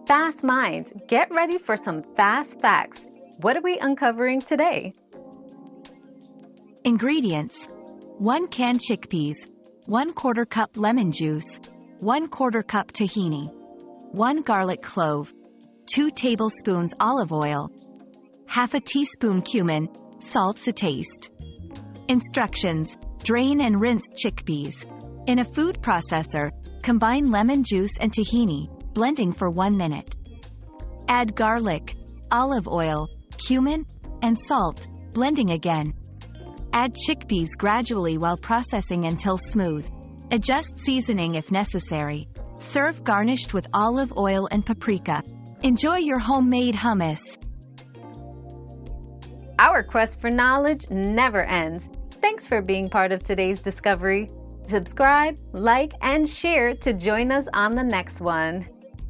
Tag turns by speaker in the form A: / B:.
A: Fast minds, get ready for some fast facts. What are we uncovering today?
B: Ingredients: 1 can chickpeas, 1/4 cup lemon juice, 1/4 cup tahini, 1 garlic clove, 2 tablespoons olive oil, half a teaspoon cumin, salt to taste. Instructions: drain and rinse chickpeas. In a food processor, combine lemon juice and tahini, blending for 1 minute. Add garlic, olive oil, cumin, and salt, blending again. Add chickpeas gradually while processing until smooth. Adjust seasoning if necessary. Serve garnished with olive oil and paprika. Enjoy your homemade hummus.
A: Our quest for knowledge never ends. Thanks for being part of today's discovery. Subscribe, like, and share to join us on the next one.